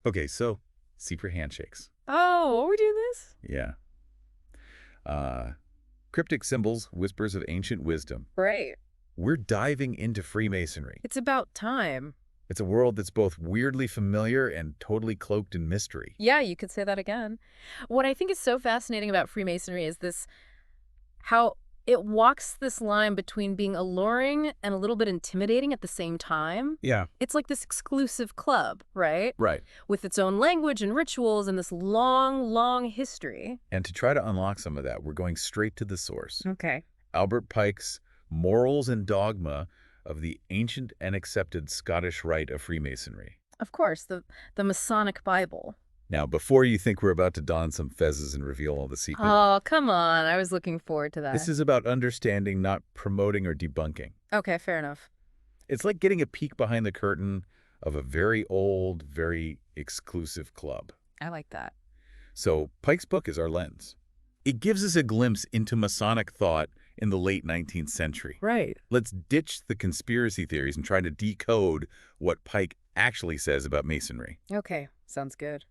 Okay, so secret handshakes. Oh, are we doing this? Yeah. Cryptic symbols, whispers of ancient wisdom. Right. We're diving into Freemasonry. It's about time. It's a world that's both weirdly familiar and totally cloaked in mystery. Yeah, you could say that again. What I think is so fascinating about Freemasonry is how it walks this line between being alluring and a little bit intimidating at the same time. Yeah. It's like this exclusive club, right? Right. With its own language and rituals and this long, long history. And to try to unlock some of that, we're going straight to the source. Okay. Albert Pike's Morals and Dogma of the Ancient and Accepted Scottish Rite of Freemasonry. Of course, the Masonic Bible. Now, before you think we're about to don some fezzes and reveal all the secrets, Oh, come on. I was looking forward to that. this is about understanding, not promoting or debunking. Okay, fair enough. It's like getting a peek behind the curtain of a very old, very exclusive club. I like that. So Pike's book is our lens. It gives us a glimpse into Masonic thought in the late 19th century. Right. Let's ditch the conspiracy theories and try to decode what Pike actually says about Masonry. Okay, sounds good.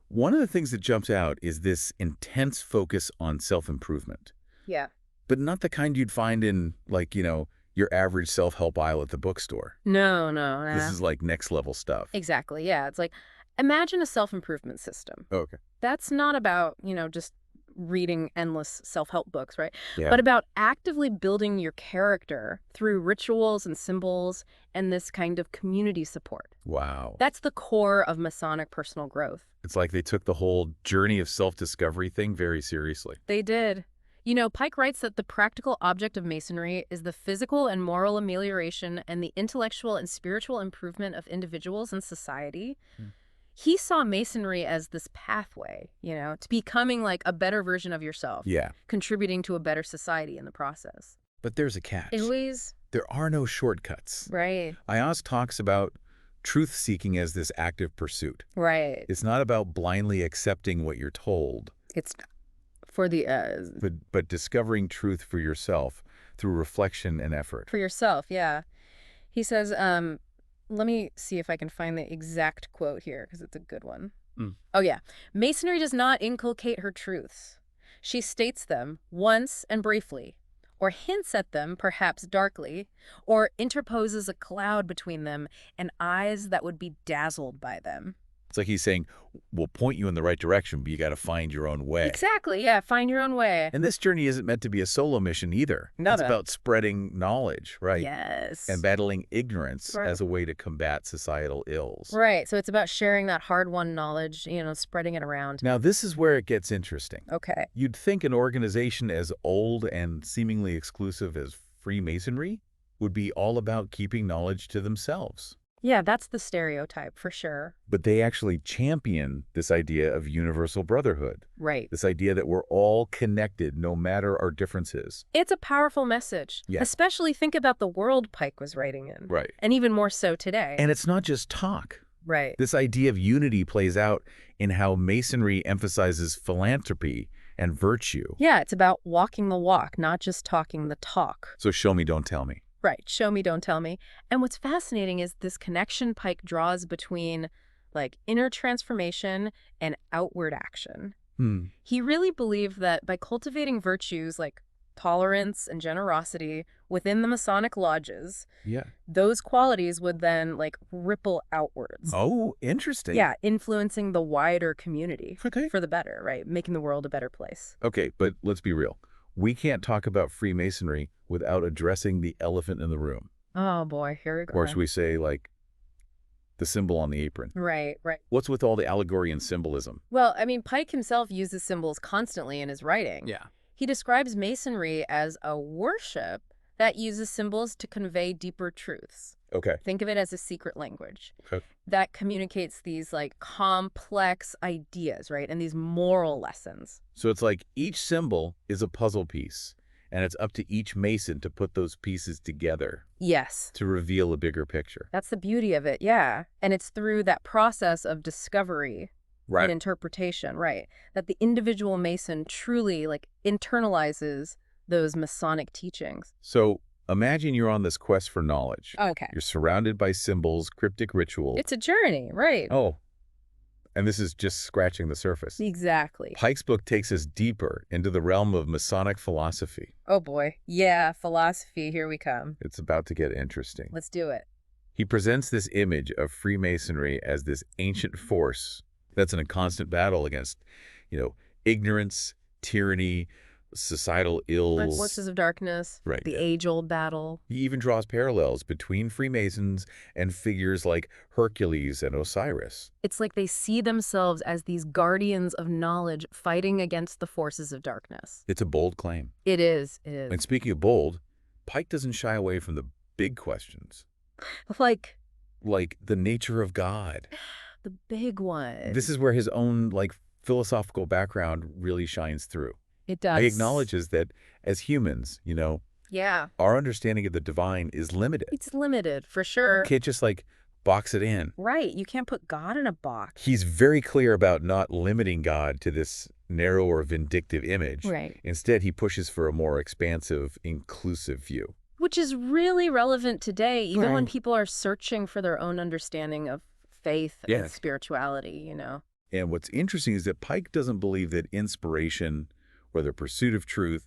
One of the things that jumps out is this intense focus on self-improvement, Yeah. but not the kind you'd find in, like, your average self-help aisle at the bookstore. No, no, no. This is like next-level stuff. Exactly, yeah. It's like, imagine a self-improvement system. Oh, okay. That's not about, just reading endless self-help books, right? Yeah. But about actively building your character through rituals and symbols and this kind of community support. Wow. That's the core of Masonic personal growth. It's like they took the whole journey of self-discovery thing very seriously. They did. Pike writes that the practical object of Masonry is the physical and moral amelioration and the intellectual and spiritual improvement of individuals and society. He saw Masonry as this pathway, to becoming like a better version of yourself. Yeah. Contributing to a better society in the process. But there's a catch. Always. There are no shortcuts. Right. Ios talks about truth-seeking as this active pursuit. Right. It's not about blindly accepting what you're told. It's for the... But discovering truth for yourself through reflection and effort. For yourself, yeah. He says, let me see if I can find the exact quote here, because it's a good one. Oh, yeah. Masonry does not inculcate her truths. She states them once and briefly, or hints at them, perhaps darkly, or interposes a cloud between them and eyes that would be dazzled by them. It's like he's saying, we'll point you in the right direction, but you got to find your own way. Exactly, yeah. Find your own way. And this journey isn't meant to be a solo mission either. It's about spreading knowledge, right? Yes. And battling ignorance Right. as a way to combat societal ills. Right. So it's about sharing that hard-won knowledge, spreading it around. Now, this is where it gets interesting. Okay. You'd think an organization as old and seemingly exclusive as Freemasonry would be all about keeping knowledge to themselves. Yeah, that's the stereotype for sure. But they actually champion this idea of universal brotherhood. Right. This idea that we're all connected no matter our differences. It's a powerful message. Yeah. Especially think about the world Pike was writing in. Right. And even more so today. And it's not just talk. Right. This idea of unity plays out in how Masonry emphasizes philanthropy and virtue. Yeah, it's about walking the walk, not just talking the talk. So show me, don't tell me. Right. Show me, don't tell me. And what's fascinating is this connection Pike draws between, inner transformation and outward action. He really believed that by cultivating virtues like tolerance and generosity within the Masonic lodges, those qualities would then, ripple outwards. Oh, interesting. Yeah, influencing the wider community Okay. for the better, right? Making the world a better place. Okay, but let's be real. We can't talk about Freemasonry without addressing the elephant in the room. Oh, boy, here we go. Or should we say, the symbol on the apron? Right, right. What's with all the allegory and symbolism? Well, Pike himself uses symbols constantly in his writing. Yeah. He describes Masonry as a worship that uses symbols to convey deeper truths. Okay. Think of it as a secret language Okay. that communicates these complex ideas, right? And these moral lessons. So it's like each symbol is a puzzle piece, and it's up to each Mason to put those pieces together Yes. to reveal a bigger picture. That's the beauty of it, yeah. And it's through that process of discovery and interpretation, right, that the individual Mason truly internalizes those Masonic teachings. So imagine you're on this quest for knowledge. Okay. You're surrounded by symbols, cryptic rituals. It's a journey, right? Oh, And this is just scratching the surface. Exactly. Pike's book takes us deeper into the realm of Masonic philosophy. Oh boy. Yeah, philosophy, here we come. It's about to get interesting. Let's do it. He presents this image of Freemasonry as this ancient force that's in a constant battle against, ignorance, tyranny, societal ills. Forces of darkness, Right. the age-old battle. He even draws parallels between Freemasons and figures like Hercules and Osiris. It's like they see themselves as these guardians of knowledge fighting against the forces of darkness. It's a bold claim. It is. And speaking of bold, Pike doesn't shy away from the big questions. Like the nature of God. the big one. This is where his own, philosophical background really shines through. It does. He acknowledges that as humans, Yeah. our understanding of the divine is limited. It's limited, for sure. You can't just, box it in. Right. You can't put God in a box. He's very clear about not limiting God to this narrow or vindictive image. Right. Instead, he pushes for a more expansive, inclusive view. Which is really relevant today, even when Right. people are searching for their own understanding of faith and Yes. spirituality, And what's interesting is that Pike doesn't believe that inspiration or the pursuit of truth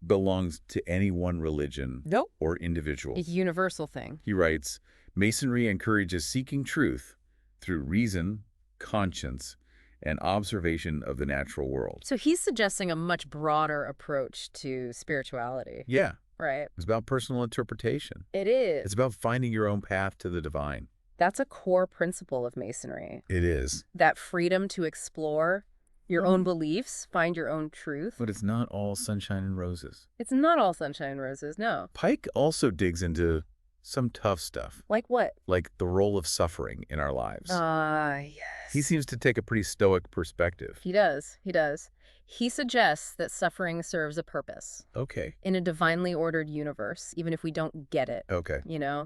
belongs to any one religion Nope. or individual. A universal thing. He writes, Masonry encourages seeking truth through reason, conscience, and observation of the natural world. So he's suggesting a much broader approach to spirituality. Yeah, Right. it's about personal interpretation. It is. It's about finding your own path to the divine. That's a core principle of Masonry. It is. That freedom to explore your own beliefs, find your own truth. But it's not all sunshine and roses. It's not all sunshine and roses, no. Pike also digs into some tough stuff, Like what? like the role of suffering in our lives. Yes. He seems to take a pretty stoic perspective. He does. He does. He suggests that suffering serves a purpose Okay. in a divinely ordered universe, even if we don't get it. Okay.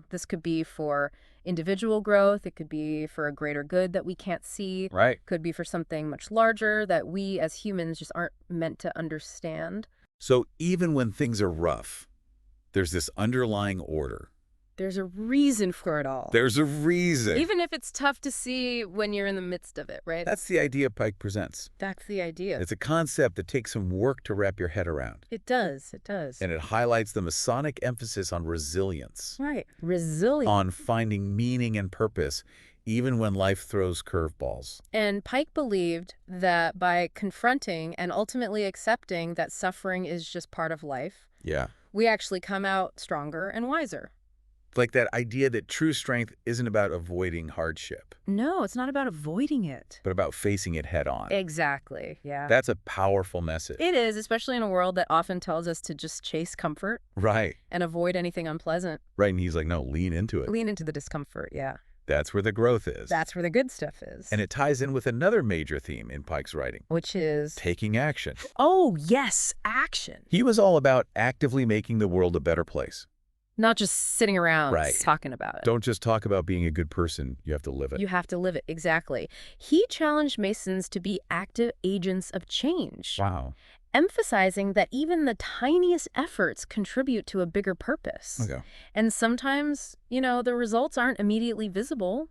This could be for individual growth. It could be for a greater good that we can't see. Right. Could be for something much larger that we as humans just aren't meant to understand. So even when things are rough, there's this underlying order. There's a reason for it all. There's a reason. Even if it's tough to see when you're in the midst of it, right? That's the idea Pike presents. That's the idea. It's a concept that takes some work to wrap your head around. It does. It does. And it highlights the Masonic emphasis on resilience, Right. Resilience. on finding meaning and purpose, even when life throws curveballs. And Pike believed that by confronting and ultimately accepting that suffering is just part of life, Yeah. we actually come out stronger and wiser. Like that idea that true strength isn't about avoiding hardship, No, it's not about avoiding it. but about facing it head on. Exactly. Yeah. That's a powerful message. It is, especially in a world that often tells us to just chase comfort Right. and avoid anything unpleasant. Right. And he's like, no, lean into it. Lean into the discomfort. Yeah. That's where the growth is. That's where the good stuff is. And it ties in with another major theme in Pike's writing, Which is... taking action. Oh, yes, action. He was all about actively making the world a better place. Not just sitting around Right. talking about it. Don't just talk about being a good person. You have to live it. You have to live it, exactly. He challenged Masons to be active agents of change, Wow. emphasizing that even the tiniest efforts contribute to a bigger purpose. Okay. And sometimes, the results aren't immediately visible.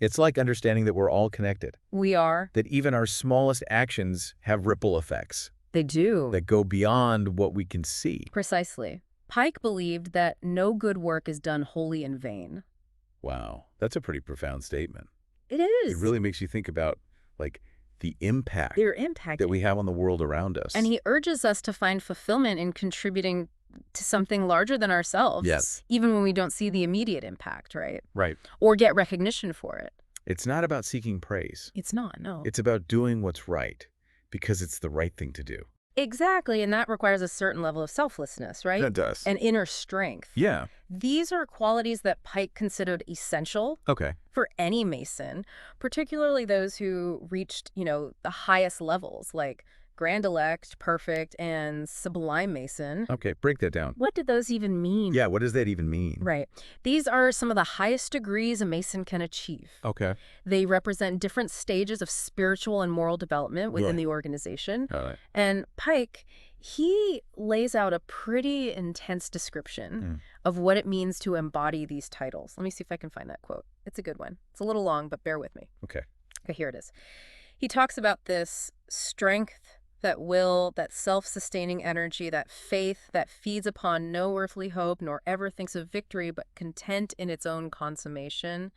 It's like understanding that we're all connected, We are. that even our smallest actions have ripple effects They do. that go beyond what we can see. Precisely. Pike believed that no good work is done wholly in vain. Wow. That's a pretty profound statement. It is. It really makes you think about, the impact Their impact. that we have on the world around us. And he urges us to find fulfillment in contributing to something larger than ourselves. Yes. Even when we don't see the immediate impact, right? Right. Or get recognition for it. It's not about seeking praise. It's not, no. It's about doing what's right because it's the right thing to do. Exactly, and that requires a certain level of selflessness, right? That does. And inner strength. Yeah. These are qualities that Pike considered essential Okay. for any Mason, particularly those who reached, the highest levels, like Grand Elect, Perfect, and Sublime Mason. Okay. Break that down. What did those even mean? Yeah. What does that even mean? Right. These are some of the highest degrees a Mason can achieve. Okay. They represent different stages of spiritual and moral development within Right. the organization. All right. And Pike, he lays out a pretty intense description of what it means to embody these titles. Let me see if I can find that quote. It's a good one. It's a little long, but bear with me. Okay. Okay, here it is. He talks about this strength, that will, that self-sustaining energy, that faith that feeds upon no earthly hope nor ever thinks of victory but content in its own consummation,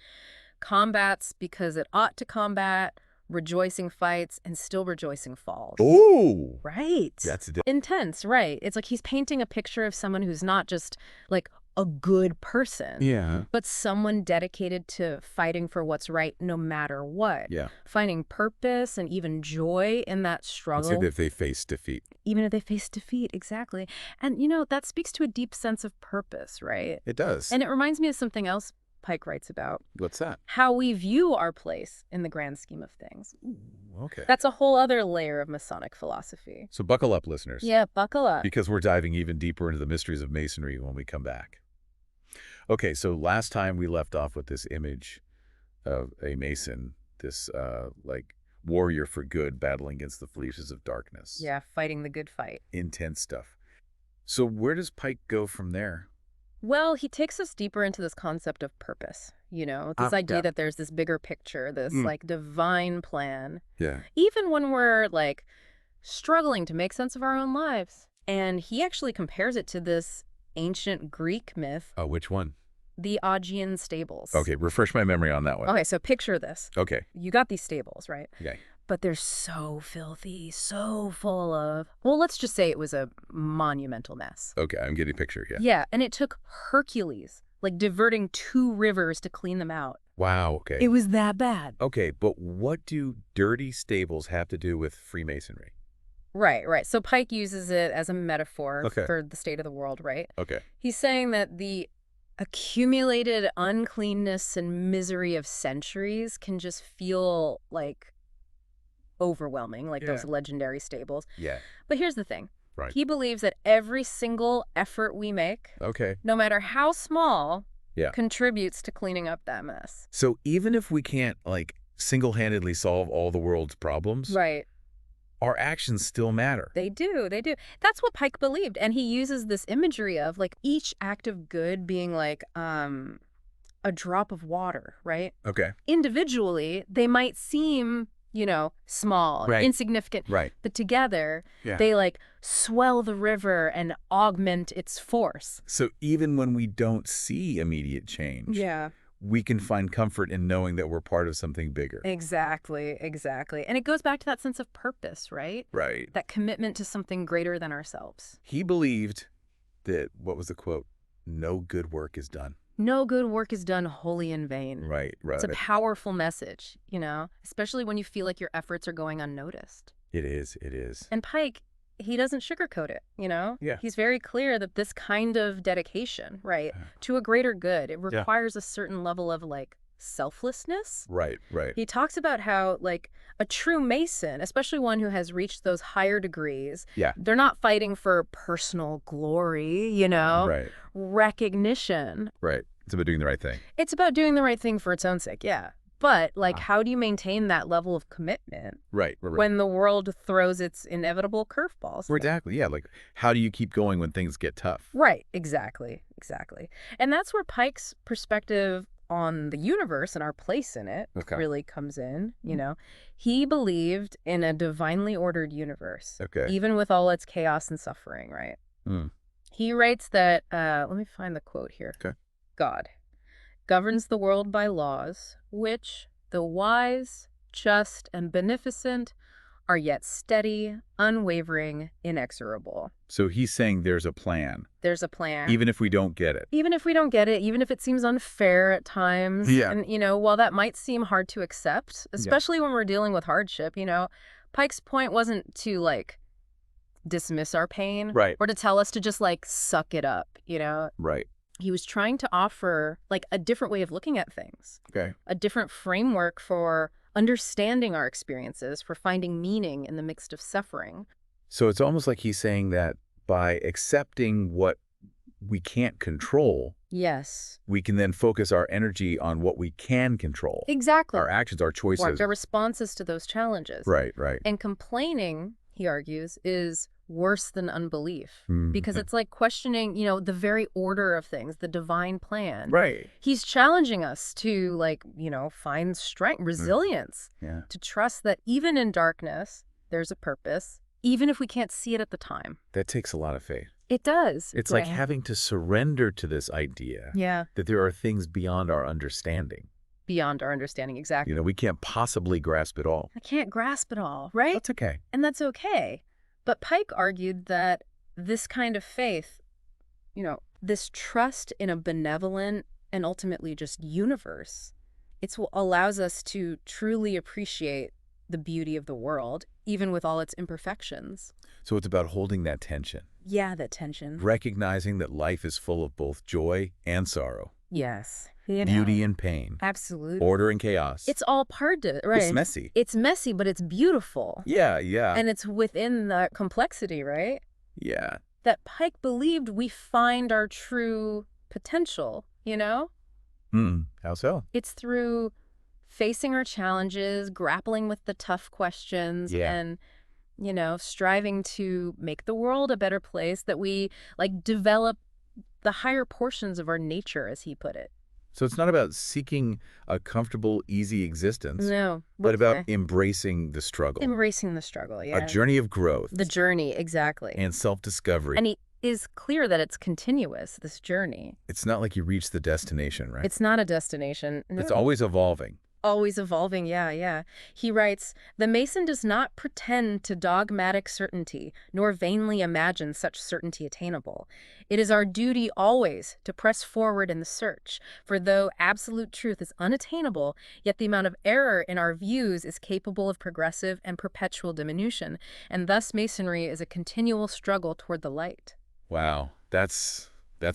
combats because it ought to combat, rejoicing fights, and still rejoicing falls. Oh, Right. that's Intense, right. It's like he's painting a picture of someone who's not just like a good person, yeah, but someone dedicated to fighting for what's right no matter what. yeah. Finding purpose and even joy in that Let's say struggle. that if they face defeat. Even if they face defeat, exactly. And, that speaks to a deep sense of purpose, right? It does. And it reminds me of something else Pike writes about. What's that? How we view our place in the grand scheme of things. Okay. That's a whole other layer of Masonic philosophy. So buckle up, listeners. Yeah, buckle up. Because we're diving even deeper into the mysteries of Masonry when we come back. Okay, so last time we left off with this image of a Mason, this warrior for good battling against the forces of darkness. Yeah, fighting the good fight. Intense stuff. So where does Pike go from there? Well, he takes us deeper into this concept of purpose, this idea that there's this bigger picture, this divine plan. Yeah. Even when we're struggling to make sense of our own lives. And he actually compares it to this ancient Greek myth. Oh, which one? The Augean stables. Okay, refresh my memory on that one. Okay, so picture this. Okay. You got these stables, right? Okay. But they're so filthy, so full of, well, let's just say it was a monumental mess. Okay, I'm getting a picture, yeah. Yeah, and it took Hercules, diverting 2 rivers to clean them out. Wow, okay. It was that bad. Okay, but what do dirty stables have to do with Freemasonry? Right. So Pike uses it as a metaphor Okay. for the state of the world, right? Okay. He's saying that the accumulated uncleanness and misery of centuries can just feel overwhelming, those legendary stables. Yeah. But here's the thing. Right. He believes that every single effort we make, Okay. no matter how small, Yeah. contributes to cleaning up that mess. So even if we can't, single-handedly solve all the world's problems, Right. our actions still matter. They do. That's what Pike believed. And he uses this imagery of each act of good being a drop of water, right? Okay. Individually, they might seem, small, Right. insignificant. Right. But together, Yeah. they swell the river and augment its force. So even when we don't see immediate change, Yeah. we can find comfort in knowing that we're part of something bigger. Exactly. And it goes back to that sense of purpose, right? Right. That commitment to something greater than ourselves. He believed that, what was the quote? No good work is done. No good work is done wholly in vain. Right. It's a powerful message, especially when you feel like your efforts are going unnoticed. It is. And Pike, he doesn't sugarcoat it, Yeah. He's very clear that this kind of dedication, right, to a greater good, it requires a certain level of selflessness. Right. He talks about how a true Mason, especially one who has reached those higher degrees, they're not fighting for personal glory, Right. recognition. Right. It's about doing the right thing. It's about doing the right thing for its own sake, yeah. But how do you maintain that level of commitment Right. when the world throws its inevitable curveballs? Exactly. Yeah. How do you keep going when things get tough? Right. Exactly. And that's where Pike's perspective on the universe and our place in it really comes in, He believed in a divinely ordered universe, even with all its chaos and suffering, right? He writes that, let me find the quote here. God governs the world by laws, which, though wise, just, and beneficent, are yet steady, unwavering, inexorable. So he's saying there's a plan. There's a plan. Even if we don't get it. Even if we don't get it, even if it seems unfair at times. Yeah. And, while that might seem hard to accept, especially when we're dealing with hardship, Pike's point wasn't to, dismiss our pain. Right. Or to tell us to just, suck it up, Right. He was trying to offer, a different way of looking at things. Okay. A different framework for understanding our experiences, for finding meaning in the midst of suffering. So it's almost like he's saying that by accepting what we can't control, yes, we can then focus our energy on what we can control. Exactly. Our actions, our choices. Our responses to those challenges. Right. And complaining, he argues, is worse than unbelief. Mm. Because it's like questioning, the very order of things, the divine plan. Right. He's challenging us to, find strength, resilience, Yeah. to trust that even in darkness, there's a purpose, even if we can't see it at the time. That takes a lot of faith. It does. It's like having to surrender to this idea that there are things beyond our understanding. Beyond our understanding, exactly. We can't possibly grasp it all. I can't grasp it all, right? That's okay. And that's okay. But Pike argued that this kind of faith, this trust in a benevolent and ultimately just universe, it's what allows us to truly appreciate the beauty of the world, even with all its imperfections. So it's about holding that tension. Yeah, that tension. Recognizing that life is full of both joy and sorrow. Yes. Beauty and pain. Absolutely. Order and chaos. It's all part of it, right? It's messy. It's messy, but it's beautiful. Yeah. And it's within that complexity, right? Yeah. That Pike believed we find our true potential, How so? It's through facing our challenges, grappling with the tough questions, and, striving to make the world a better place, that we, develop the higher portions of our nature, as he put it. So it's not about seeking a comfortable, easy existence. No. But about embracing the struggle. Embracing the struggle, yeah. A journey of growth. The journey, exactly. And self-discovery. And he is clear that it's continuous, this journey. It's not like you reach the destination, right? It's not a destination. No. It's always evolving. Always evolving, yeah. He writes, "The Mason does not pretend to dogmatic certainty, nor vainly imagine such certainty attainable. It is our duty always to press forward in the search, for though absolute truth is unattainable, yet the amount of error in our views is capable of progressive and perpetual diminution, and thus Masonry is a continual struggle toward the light." Wow, that's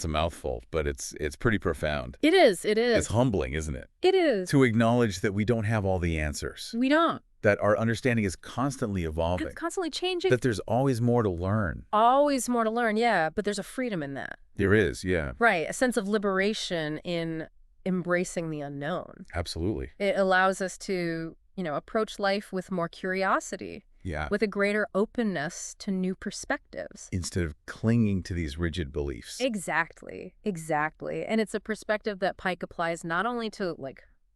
a mouthful, but it's pretty profound. It is. It's humbling, isn't it? It is. To acknowledge that we don't have all the answers. We don't. That our understanding is constantly evolving. It's constantly changing. That there's always more to learn. Always more to learn, yeah, but there's a freedom in that. There is, yeah. Right, a sense of liberation in embracing the unknown. Absolutely. It allows us to, approach life with more curiosity. Yeah. With a greater openness to new perspectives. Instead of clinging to these rigid beliefs. Exactly. And it's a perspective that Pike applies not only to,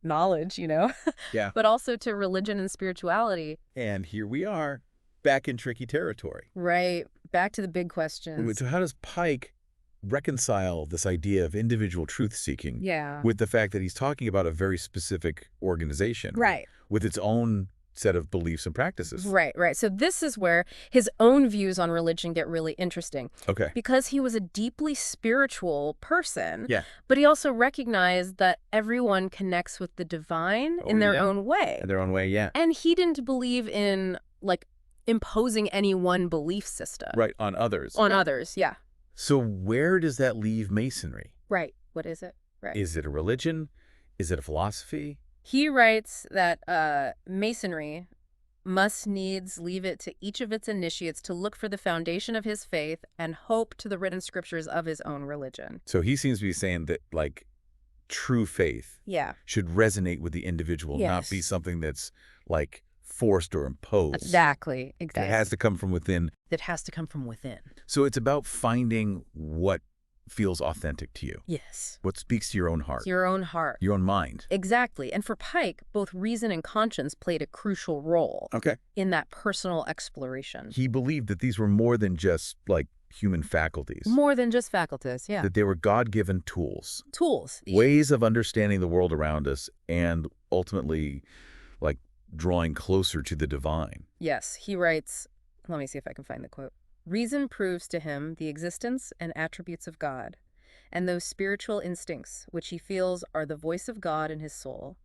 knowledge, Yeah. but also to religion and spirituality. And here we are, back in tricky territory. Right. Back to the big questions. So how does Pike reconcile this idea of individual truth-seeking with the fact that he's talking about a very specific organization? Right. With its own set of beliefs and practices. Right. So this is where his own views on religion get really interesting. Okay. Because he was a deeply spiritual person. Yeah. But he also recognized that everyone connects with the divine in their own way. In their own way, yeah. And he didn't believe in, imposing any one belief system. Right, on others. On others, yeah. So where does that leave Masonry? Right. What is it? Right. Is it a religion? Is it a philosophy? He writes that Masonry must needs leave it to each of its initiates to look for the foundation of his faith and hope to the written scriptures of his own religion. So he seems to be saying that, true faith should resonate with the individual, not be something that's, forced or imposed. Exactly. It has to come from within. It has to come from within. So it's about finding what feels authentic to you. Yes. What speaks to your own heart. Your own heart. Your own mind. Exactly. And for Pike, both reason and conscience played a crucial role in that personal exploration. He believed that these were more than just, human faculties. More than just faculties, yeah. That they were God-given tools. Tools. Ways of understanding the world around us and ultimately, drawing closer to the divine. Yes. He writes, let me see if I can find the quote. "Reason proves to him the existence and attributes of God, and those spiritual instincts which he feels are the voice of God in his soul,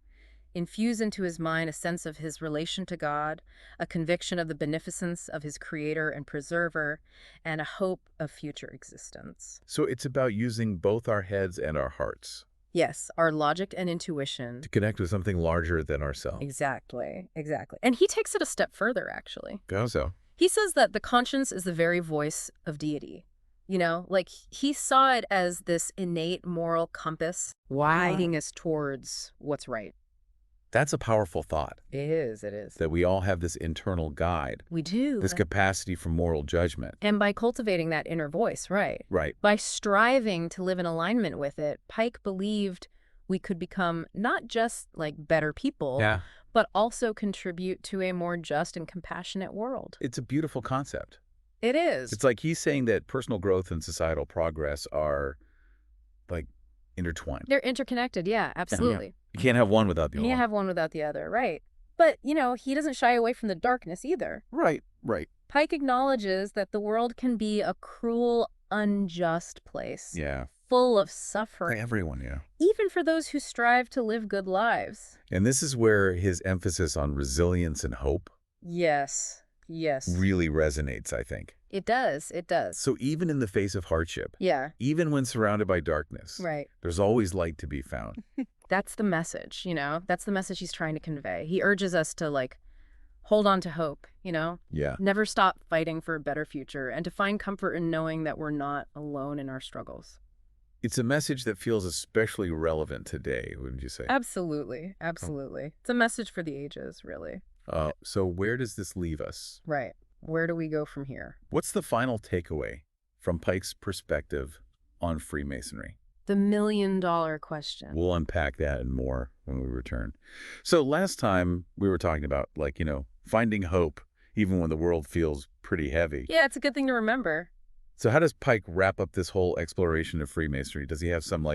infuse into his mind a sense of his relation to God, a conviction of the beneficence of his creator and preserver, and a hope of future existence." So it's about using both our heads and our hearts. Yes, our logic and intuition. To connect with something larger than ourselves. Exactly. And he takes it a step further, actually. How so? He says that the conscience is the very voice of deity. He saw it as this innate moral compass guiding us towards what's right. That's a powerful thought, It is, it is. that we all have this internal guide, We do. this capacity for moral judgment. And by cultivating that inner voice, right? Right. By striving to live in alignment with it, Pike believed we could become not just like better people, Yeah. but also contribute to a more just and compassionate world. It's a beautiful concept. It is. It's like he's saying that personal growth and societal progress are, like, intertwined. They're interconnected, yeah, absolutely. You can't have one without the You other. can't have one without the other, right? But, he doesn't shy away from the darkness either. Right, right. Pike acknowledges that the world can be a cruel, unjust place. Yeah. Full of For suffering. everyone, yeah. Even for those who strive to live good lives. And this is where his emphasis on resilience and hope Yes. Yes. really resonates, I think. It does. It does. So even in the face of hardship, Yeah. even when surrounded by darkness, Right. there's always light to be found. That's the message, That's the message he's trying to convey. He urges us to, hold on to hope, Yeah. Never stop fighting for a better future and to find comfort in knowing that we're not alone in our struggles. It's a message that feels especially relevant today, wouldn't you say? Absolutely. Absolutely. It's a message for the ages, really. So where does this leave us? Right. Where do we go from here? What's the final takeaway from Pike's perspective on Freemasonry? The million-dollar question. We'll unpack that and more when we return. So last time we were talking about, finding hope even when the world feels pretty heavy. Yeah, it's a good thing to remember. So how does Pike wrap up this whole exploration of Freemasonry? Does he have some,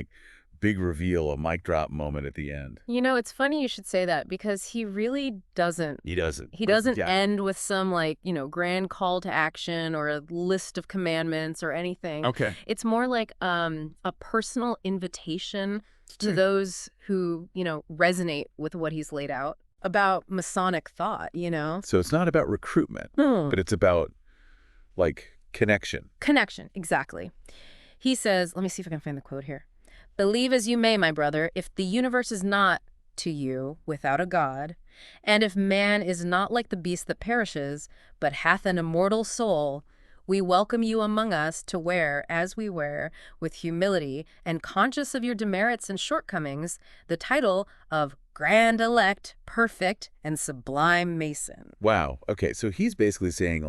big reveal, a mic drop moment at the end? It's funny you should say that because he really doesn't. He doesn't. He doesn't Yeah. end with some, grand call to action or a list of commandments or anything. Okay. It's more like a personal invitation to those who, resonate with what he's laid out about Masonic thought, So it's not about recruitment, but it's about, connection. Connection, exactly. He says, let me see if I can find the quote here. Believe as you may, my brother, if the universe is not to you without a God, and if man is not like the beast that perishes, but hath an immortal soul, we welcome you among us to wear, as we wear, with humility and conscious of your demerits and shortcomings, the title of Grand Elect, Perfect, and Sublime Mason. Wow. Okay, so he's basically saying,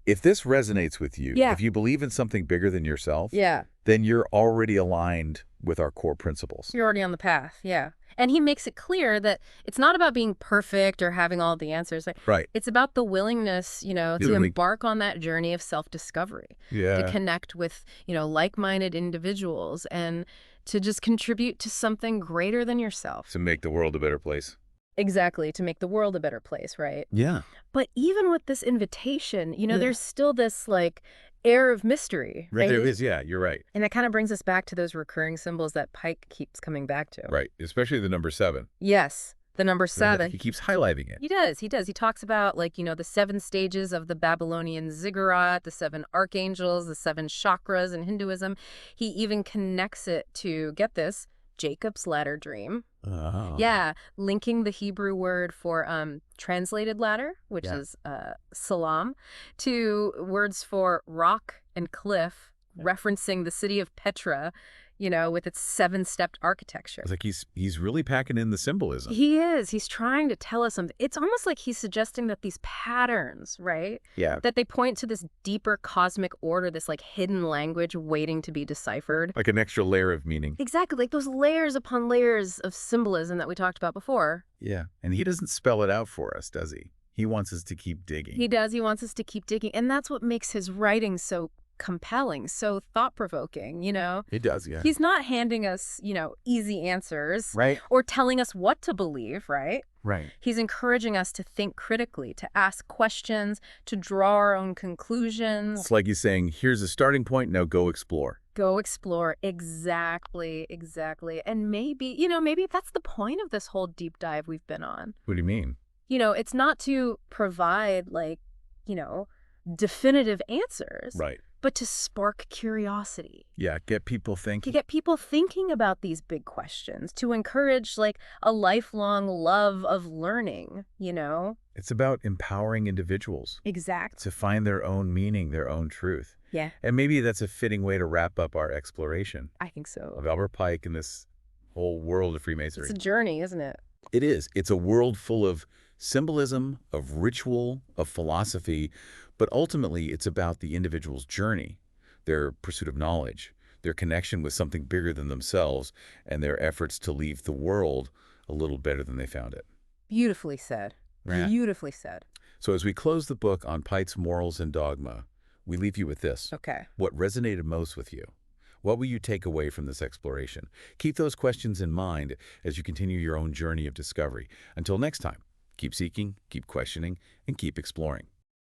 if this resonates with you, Yeah. if you believe in something bigger than yourself, Yeah. then you're already aligned with our core principles. You're already on the path, yeah. And he makes it clear that it's not about being perfect or having all the answers. Right. It's about the willingness, to Really- embark on that journey of self-discovery, Yeah. to connect with, like-minded individuals and to just contribute to something greater than yourself. To make the world a better place. Exactly, to make the world a better place, right? Yeah. But even with this invitation, Yeah. there's still this, air of mystery, right? There is, yeah, you're right. And that kind of brings us back to those recurring symbols that Pike keeps coming back to. Right, especially the number 7. Yes, the number 7. He keeps highlighting it. He does. He talks about, the 7 stages of the Babylonian ziggurat, the 7 archangels, the 7 chakras in Hinduism. He even connects it to, get this, Jacob's ladder dream. Oh. Yeah, linking the Hebrew word for translated ladder, which Yeah. is salam, to words for rock and cliff, referencing the city of Petra, with its 7-stepped architecture. It's like he's really packing in the symbolism. He is. He's trying to tell us something. It's almost like he's suggesting that these patterns, right? Yeah. That they point to this deeper cosmic order, this hidden language waiting to be deciphered. Like an extra layer of meaning. Exactly, like those layers upon layers of symbolism that we talked about before. Yeah. And he doesn't spell it out for us, does he? He wants us to keep digging. He does. He wants us to keep digging. And that's what makes his writing so compelling, so thought-provoking, He does, yeah. He's not handing us, easy answers. Right. Or telling us what to believe, right? Right. He's encouraging us to think critically, to ask questions, to draw our own conclusions. It's like he's saying, here's a starting point, now go explore. Go explore. Exactly, exactly. And maybe, maybe that's the point of this whole deep dive we've been on. What do you mean? It's not to provide, definitive answers. Right. But to spark curiosity. Yeah, get people To thinking. get people thinking about these big questions, to encourage a lifelong love of learning, It's about empowering individuals Exactly. to find their own meaning, their own truth. Yeah, And maybe that's a fitting way to wrap up our exploration I think so. of Albert Pike and this whole world of Freemasonry. It's a journey, isn't it? It is. It's a world full of symbolism, of ritual, of philosophy, but ultimately it's about the individual's journey, their pursuit of knowledge, their connection with something bigger than themselves, and their efforts to leave the world a little better than they found it. Beautifully said. Right. Beautifully said. So as we close the book on Pike's morals and dogma, we leave you with this. Okay. What resonated most with you? What will you take away from this exploration? Keep those questions in mind as you continue your own journey of discovery. Until next time, keep seeking, keep questioning, and keep exploring.